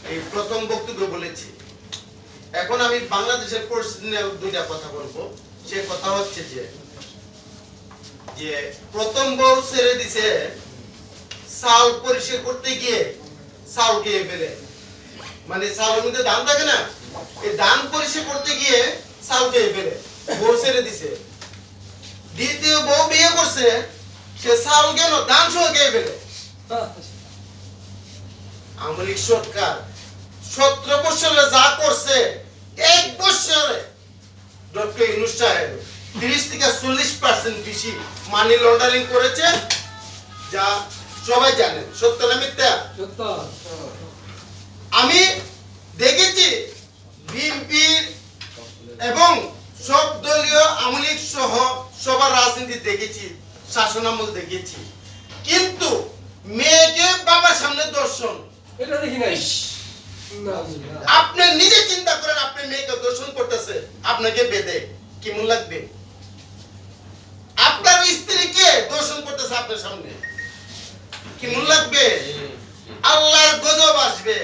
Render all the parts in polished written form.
এই প্রথম বক্তব্য বলেছি। এখন আমি বাংলাদেশের পরিস্থিতি নিয়ে দুইটা কথা বলবো। সে কথা হচ্ছে যে প্রথম বউ ছেড়ে দিছে চাল পরিষ্কার করতে গিয়ে চাল খেয়ে ফেলে, মানে চালের মধ্যে ধান থাকে না, এই ধান পরিষ্কার করতে গিয়ে চাল খেয়ে ফেলে, বউ ছেড়ে দিছে। দ্বিতীয় বউ বিয়ে করছে, সে চাল কেন ধান সহ খেয়ে ফেলে। আমলিক সরকার 17 বছরে যা করছে, 1 বছরে ডক্টর ইউনূস সাহেব 30 থেকে 40% বেশি মানি লন্ডারিং করেছে, যা সবাই জানেন। সত্য না মিথ্যা? সত্য। আমি দেখেছি বিএনপি এবং সব দলীয় আমলিক সহ সবার রাজনীতি দেখেছি, শাসনামল দেখেছি, কিন্তু মেয়েকে বাবার সামনে দর্শন এটা দেখি নাই। আপনি নিজে চিন্তা করেন, আপনি মেয়েকে দর্শন করতেছে, আপনাকে বেঁধে কেমন লাগবে? আপনার স্ত্রীকে দর্শন করতেছে আপনার সামনে, কেমন লাগবে? আল্লাহর গজব আসবে,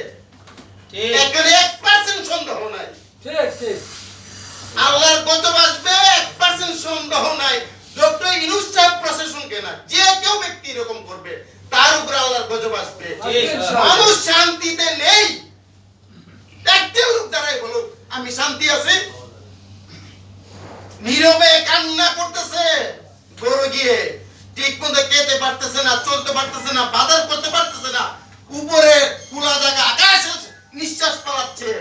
এখানে 1% সন্দেহ নাই। ঠিক ঠিক। আল্লাহর গজব আসবে, 1% সন্দেহ নাই। ডক্টর ইউনূস সাহেব প্রশাসনকে না, যে কেউ ব্যক্তি এরকম করবে তার উপর আল্লাহর গজব আসবে। মানুষ শান্তিতে নেই। একটা লোক দাঁড়ায় বলুক আমি শান্তি আছি? নীরবে কান্না করতেছে, গরু গিয়ে ঠিক মতো খেতে পারতেছে না, চলতে পারতেছে না, বাজার করতে পারতেছে না, উপরে খোলা জায়গা আকাশ নিঃশ্বাস পালাচ্ছে।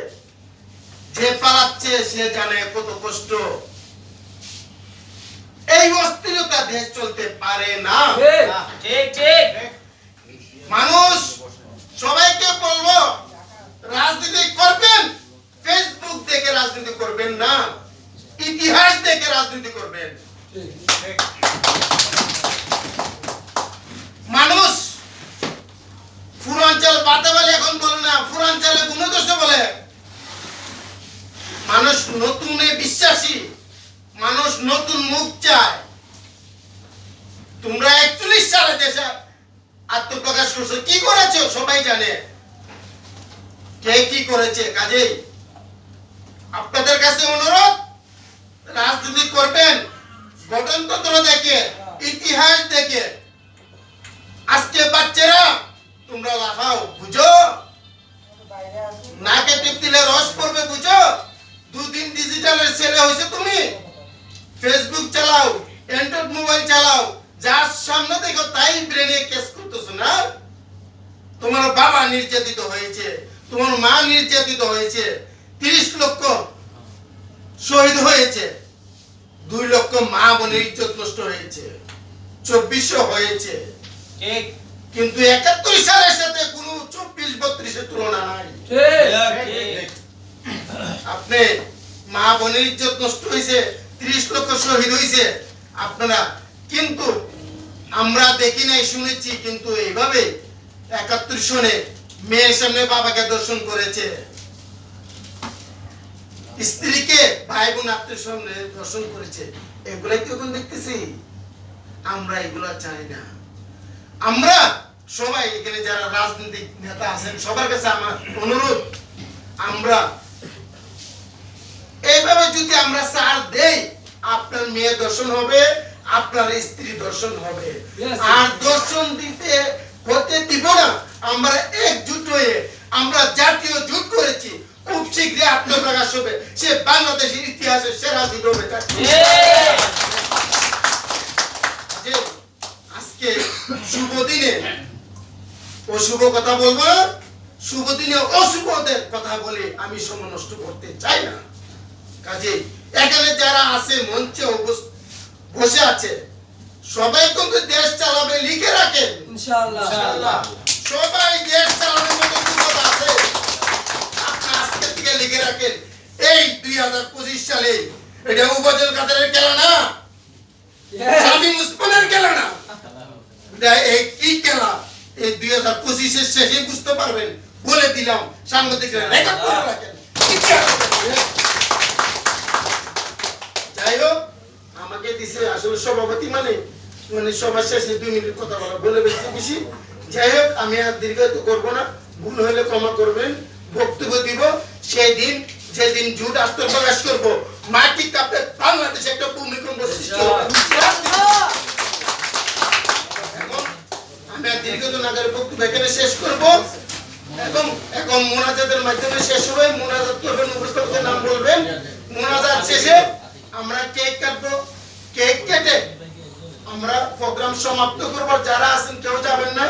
যে পালাচ্ছে সে জানে কত কষ্ট। এই অস্থিরতা দেশ চলতে পারে না। ঠিক ঠিক। মানুষ সবাইকে বলবো, রাজনীতি করবেন, ফেসবুক দেখে রাজনীতি করবেন না, ইতিহাস দেখে রাজনীতি করবেন। মানুষ পুরাঞ্চল বাতে বলে এখন বলে না, পুরাঞ্চলে গুণদোষ বলে। মানুষ নতুনে বিশ্বাসী, মানুষ নতুন মুখ চায়। তোমরা 41 সালে দেশে আত্মপ্রকাশ করছো, কি করেছো সবাই জানে, কে কি করেছে। কাজেই আপনাদের কাছে অনুরোধ, রাজনীতি করবেন গণতন্ত্র দেখে, ইতিহাস দেখে। আজকে বাচ্চারা তোমরা লাফাও, বুঝো নাকে টিপ দিলে রস পড়বে, বুঝো। দুদিন ডিজিটালের ছেলে হয়েছে তুমি, ফেসবুক চালাও, অ্যান্ড্রয়েড মোবাইল চালাও, যার সামনে দেখো তাই ব্রেনে কেস করতেছো না। তোমার বাবা নির্যাতিত হয়েছে, তোমার মা নির্যাতিত হয়েছে, 30 লক্ষ শহীদ হয়েছে, 2 লক্ষ মা বোনের ইজ্জত নষ্ট হয়েছে, 2400 হয়েছে। ঠিক। কিন্তু 71 সালের সাথে কোনো 24-32 এর তুলনা নাই। ঠিক। আপনি মা বোনের ইজ্জত নষ্ট হয়েছে, 30 লক্ষ শহীদ হয়েছে আপনারা, কিন্তু আমরা দেখি নাই, শুনেছি। কিন্তু এইভাবে 71 সনে মেয়ের সামনে বাবাকে দর্শন করেছে, স্ত্রীকে ভাই বোন আত্মীয় সামনে দর্শন করেছে। এগুলাই কি এখন দেখতেছি? আমরা এগুলা চাই না। আমরা সবাই এখানে যারা রাজনৈতিক নেতা আছেন সবার কাছে আমার অনুরোধ, আমরা এইভাবে যদি আমরা সার দেই, আপনার মেয়ে দর্শন হবে, আপনার স্ত্রী দর্শন হবে। আর দর্শন দিতে হতে দিব না। আমরা একজুট হয়ে আমরা জাতীয় জোট করেছি, খুব শীঘ্রই আত্মপ্রকাশ হবে, সে বাংলাদেশের ইতিহাসের সেরা জোট হবে। আজকে শুভ দিনে অশুভ কথা বলবো না, শুভ দিনে অশুভদের কথা বলে আমি সময় নষ্ট করতে চাই না। কাজে এখানে যারা আছে মঞ্চে বসে আছে সবাই কিন্তু দেশ চালাবে, লিখে রাখেন ইনশাআল্লাহ। সবাই দেশ চালানোর মতো যোগ্যতা আছে। আপনি আজকে থেকে লিখে রাখেন, এই 2025 সালে এটা উবাদুল কাদেরের খেলা না, শামীম উসমানের খেলা না, এটা এই কি খেলা, এই 2025 এর শেষে বুঝতে পারবেন। বলে দিলাম, সাংবাদিকরা রেকর্ড করে রাখেন। যাই হোক, আমাকে দিছে আসলে সভাপতি মানে সবার শেষে 2 মিনিট কথা বলা বলে বেশি। যাই হোক, আমি আর দীর্ঘায়িত করবো না, ভুল হলে ক্ষমা করবেন। বক্তব্য দিব সেই দিন যেদিন জুট আত্মপ্রকাশ করব মাটি কাঁপে বাংলাদেশে একটা ভূমিকম্প সৃষ্টি হবে এখন আমি আর দীর্ঘদিন আগের বক্তব্য এখানে শেষ করব এবং এখন মোনাজাতের মাধ্যমে শেষ হবে মোনাজাত করবেন উপস্থিতদের নাম বলবেন মোনাজাত শেষে আমরা কেক কাটবো কেক কেটে আমরা প্রোগ্রাম সমাপ্ত করব যারা আছেন কেউ যাবেন না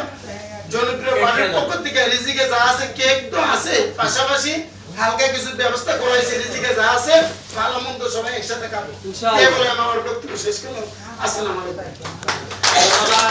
জনপ্রিয় বাড়ির পক্ষ থেকে রিজিকে যা আছে কেক তো আছে পাশাপাশি হালকা কিছু ব্যবস্থা করা হয়েছে রিজিকে যা আছে ভালো মন্দ সবাই একসাথে খাবো এই বলে আমার বক্তব্য শেষ করলাম আসসালামু আলাইকুম